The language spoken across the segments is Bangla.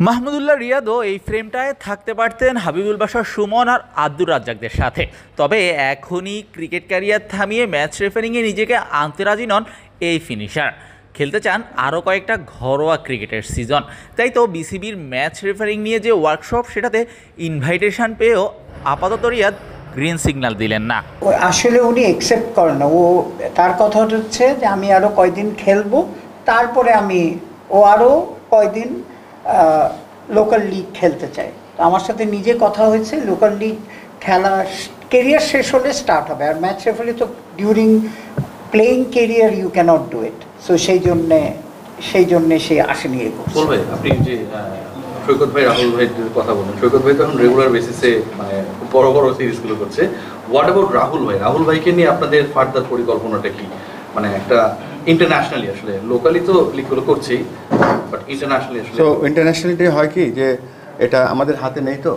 মাহমুদুল্লাহ রিয়াদও এই ফ্রেমটায় থাকতে পারতেন হাবিবুল বাশার সুমন আর আব্দুর রাজ্জাকদের সাথে। তবে এখনই ক্রিকেট ক্যারিয়ার থামিয়ে ম্যাচ রেফারিংয়ে নিজেকে আনতে রাজি নন এই ফিনিশার। খেলতে চান আরও কয়েকটা ঘরোয়া ক্রিকেটের সিজন। তাই তো বিসিবির ম্যাচ রেফারিং নিয়ে যে ওয়ার্কশপ, সেটাতে ইনভাইটেশন পেয়েও আপাতত রিয়াদ গ্রিন সিগন্যাল দিলেন না। আসলে উনি একসেপ্ট করেন না। তার কথা হচ্ছে যে আমি আরও কয়দিন খেলবো, তারপরে ও আরও কয়দিন লোকাল লিগ খেলতে চায়। তো আমার সাথে নিজে কথা হয়েছে, লোকাল লিগ খেলা কেরিয়ার শেষ হলে স্টার্ট হবে। আর ম্যাচ রেফারি তো during playing career you can't do it. So সেই জন্যে সে আসেনি। ভাই, আপনি যে সৈকত ভাই রাহুল ভাইয়ের কথা বলেন, সৈকত ভাই তো এখন রেগুলার বেসিসে মানে বড় বড় সিরিজগুলো করছে। হোয়াট অ্যাবাউট রাহুল ভাই? রাহুল ভাইকে নিয়ে আপনাদের ফার্দার পরিকল্পনাটা কি? মানে একটা ইন্টারন্যাশনালি, আসলে লোকালি তো লিগগুলো করছেই, বাট ইন্টারন্যাশনালি আসলে ইন্টারন্যাশনালিটি হয় কি যে এটা আমাদের হাতে নেই। তো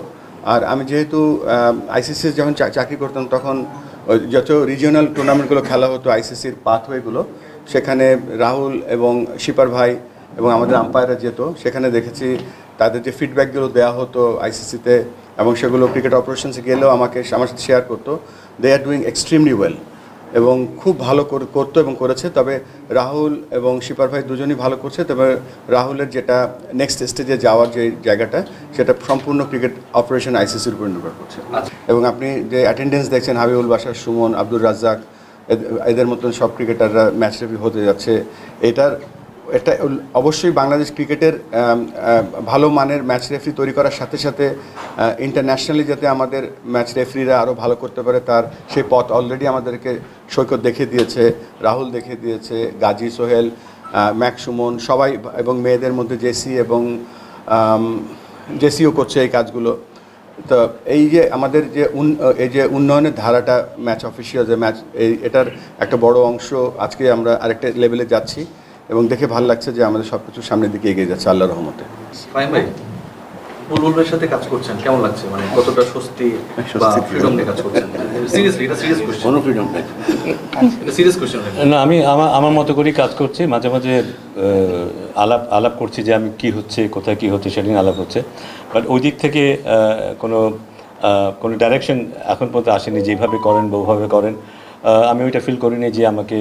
আর আমি যেহেতু আইসিসি যখন চাকরি করতাম, তখন যত রিজিওনাল টুর্নামেন্টগুলো খেলা হতো আইসিসির পাথওয়েগুলো, সেখানে রাহুল এবং শিপার ভাই এবং আমাদের আম্পায়াররা যেত। সেখানে দেখেছি তাদের যে ফিডব্যাকগুলো দেওয়া হতো আইসিসিতে, এবং সেগুলো ক্রিকেট অপারেশনসে গেলেও আমার সাথে শেয়ার করতো। দে আর ডুইং এক্সট্রিমলি ওয়েল এবং খুব ভালো করতো এবং করেছে। তবে রাহুল এবং শিপার ভাই দুজনই ভালো করছে। তবে রাহুলের যেটা নেক্সট স্টেজে যাওয়ার যে জায়গাটা, সেটা সম্পূর্ণ ক্রিকেট অপারেশন আইসিসির উপর নির্ভর করছে। এবং আপনি যে অ্যাটেন্ডেন্স দেখছেন, হাবিবুল বাশার, সুমন, আব্দুর রাজ্জাক, এদের মতন সব ক্রিকেটাররা ম্যাচ রেফারি হতে যাচ্ছে। এটা অবশ্যই বাংলাদেশ ক্রিকেটের ভালো মানের ম্যাচ রেফারি তৈরি করার সাথে সাথে ইন্টারন্যাশনালি যাতে আমাদের ম্যাচ রেফারিরা আরও ভালো করতে পারে, তার সেই পথ অলরেডি আমাদেরকে সৈকত দেখিয়ে দিয়েছে, রাহুল দেখিয়ে দিয়েছে, গাজী, সোহেল, ম্যাক, সুমন সবাই, এবং মেয়েদের মধ্যে জেসিও করছে এই কাজগুলো। তো এই যে আমাদের যে উন্নয়নের ধারাটা, ম্যাচ অফিসিয়াল যে ম্যাচ, এটার একটা বড় অংশ আজকে আমরা আরেকটা লেভেলে যাচ্ছি এবং দেখে ভালো লাগছে যে আমাদের সব কিছু সামনের দিকে এগিয়ে যাচ্ছে আল্লাহর রহমতে। ভাই, বুলবুল ভাইয়ের সাথে কাজ করছেন, কেমন লাগছে? মানে কতটা স্বস্তি বা ফ্রিডম নিয়ে কাজ করছেন? সিরিয়াসলি, এটা সিরিয়াস কোশ্চেন। কোনো ফ্রিডম নেই, এটা সিরিয়াস কোশ্চেন না। আমি আমার মতো করেই কাজ করছি। মাঝে মাঝে আলাপ করছি যে আমি কি হচ্ছে, কোথায় কি হচ্ছে, সেটা নিয়ে আলাপ হচ্ছে। বাট ওই দিক থেকে কোনো ডাইরেকশন এখন পর্যন্ত আসেনি, যেভাবে করেন বা ওভাবে করেন। আমি ওইটা ফিল করিনি যে আমাকে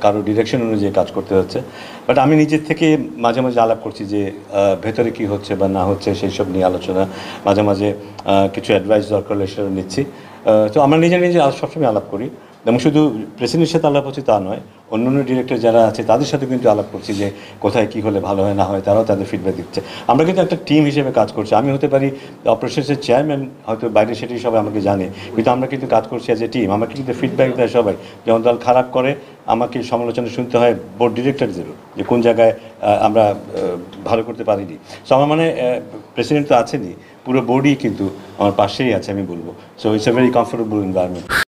কারো ডিরেকশন অনুযায়ী কাজ করতে হচ্ছে। বাট আমি নিজের থেকে মাঝে মাঝে আলাপ করছি যে ভেতরে কী হচ্ছে বা না হচ্ছে সেই সব নিয়ে আলোচনা। মাঝে মাঝে কিছু অ্যাডভাইস দরকার হলে সেটা নিচ্ছি। তো আমরা নিজে সবসময় আলাপ করি, এবং শুধু প্রেসিডেন্টের সাথে আলাপ হচ্ছে তা নয়, অন্য ডিরেক্টর যারা আছে তাদের সাথে কিন্তু আলাপ করছি যে কোথায় কী হলে ভালো হয় না হয়, তারাও তাদের ফিডব্যাক দিচ্ছে। আমরা কিন্তু একটা টিম হিসেবে কাজ করছি। আমি হতে পারি অপারেশনসের চেয়ারম্যান, হয়তো বাইরে সেটাই সবাই আমাকে জানে, কিন্তু আমরা কিন্তু কাজ করছি অ্যাজ এ টিম। আমাকে কিন্তু ফিডব্যাক দেয় সবাই। যখন দল খারাপ করে আমাকে সমালোচনা শুনতে হয় বোর্ড ডিরেক্টরদেরও, যে কোন জায়গায় আমরা ভালো করতে পারিনি। সো আমার মানে প্রেসিডেন্ট তো আছেনই, পুরো বোর্ডই কিন্তু আমার পাশেই আছে আমি বলবো। So it's a very comfortable environment.